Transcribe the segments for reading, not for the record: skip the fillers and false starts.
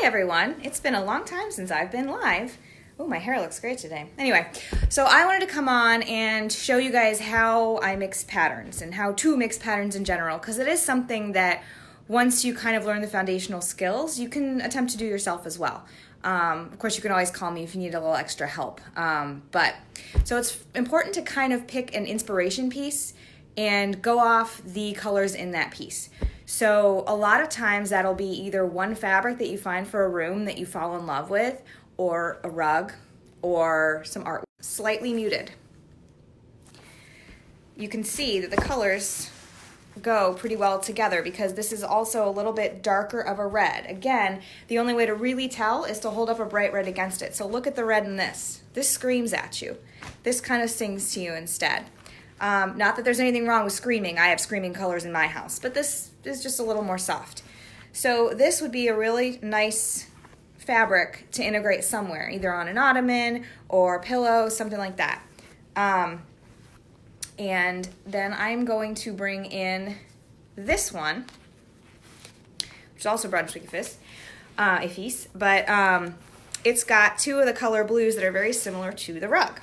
Hi everyone, it's been a long time since I've been live. Oh, my hair looks great today. Anyway, so I wanted to come on and show you guys how I mix patterns and how to mix patterns in general, because it is something that once you kind of learn the foundational skills, you can attempt to do yourself as well. Of course, you can always call me if you need a little extra help. So it's important to kind of pick an inspiration piece and go off the colors in that piece. So a lot of times that'll be either one fabric that you find for a room that you fall in love with, or a rug, or some art. Slightly muted. You can see that the colors go pretty well together because this is also a little bit darker of a red. Again, the only way to really tell is to hold up a bright red against it. So look at the red in this. This screams at you. This kind of sings to you instead. Not that there's anything wrong with screaming. I have screaming colors in my house, but this is just a little more soft. So this would be a really nice fabric to integrate somewhere, either on an ottoman or a pillow, something like that. And then I'm going to bring in this one, which is also Brunswick Ifis, but it's got two of the color blues that are very similar to the rug.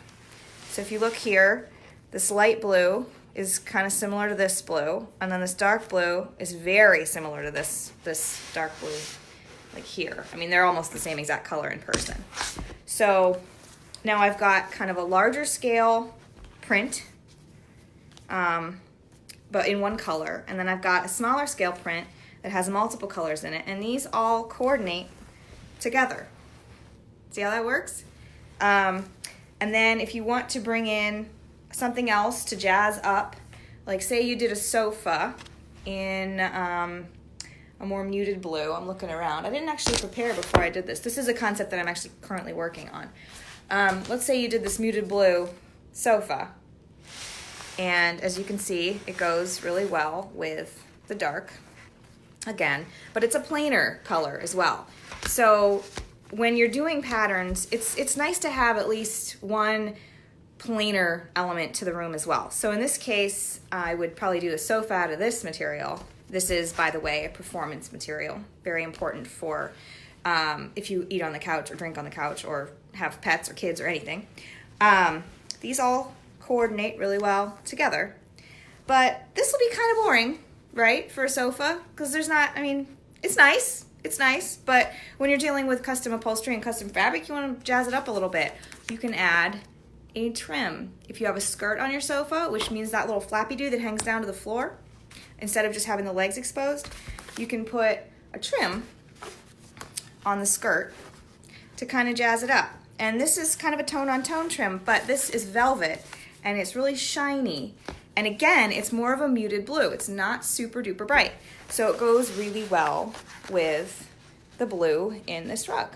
So if you look here, this light blue is kind of similar to this blue, and then this dark blue is very similar to this dark blue, like here. I mean, they're almost the same exact color in person. So now I've got kind of a larger scale print, but in one color, and then I've got a smaller scale print that has multiple colors in it, and these all coordinate together. See how that works? And then if you want to bring in something else to jazz up, like say you did a sofa in a more muted blue. I'm looking around. I didn't actually prepare before I did this. This is a concept that I'm actually currently working on. Let's say you did this muted blue sofa, and as you can see, it goes really well with the dark again, but it's a plainer color as well. So when you're doing patterns, it's nice to have at least one plainer element to the room as well. So in this case, I would probably do a sofa out of this material. This is, by the way, a performance material. Very important for if you eat on the couch or drink on the couch or have pets or kids or anything. These all coordinate really well together. But this will be kind of boring, right, for a sofa? Because there's not, I mean, it's nice, but when you're dealing with custom upholstery and custom fabric, you want to jazz it up a little bit. You can add a trim. If you have a skirt on your sofa, which means that little flappy dude that hangs down to the floor, instead of just having the legs exposed, you can put a trim on the skirt to kind of jazz it up. And this is kind of a tone-on-tone trim, but this is velvet, and it's really shiny. And again, it's more of a muted blue. It's not super duper bright. So it goes really well with the blue in this rug.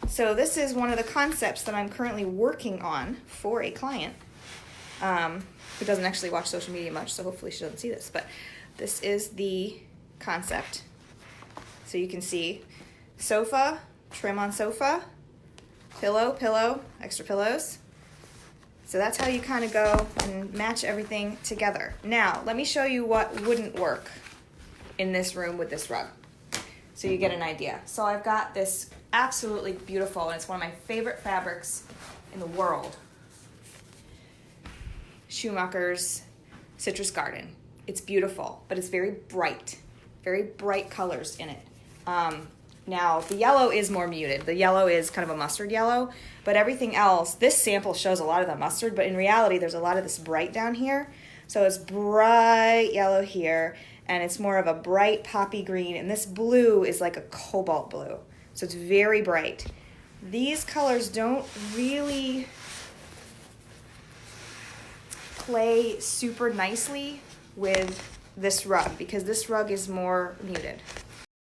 So this is one of the concepts that I'm currently working on for a client who doesn't actually watch social media much, so hopefully she doesn't see this, but this is the concept. So you can see sofa, trim on sofa, pillow, extra pillows. So that's how you kind of go and match everything together. Now, let me show you what wouldn't work in this room with this rug, so you get an idea. So I've got this absolutely beautiful, and it's one of my favorite fabrics in the world, Schumacher's Citrus Garden. It's beautiful, but it's very bright colors in it. Now, the yellow is more muted. The yellow is kind of a mustard yellow, but everything else, this sample shows a lot of the mustard, but in reality, there's a lot of this bright down here. So it's bright yellow here, and it's more of a bright poppy green, and this blue is like a cobalt blue. So it's very bright. These colors don't really play super nicely with this rug because this rug is more muted.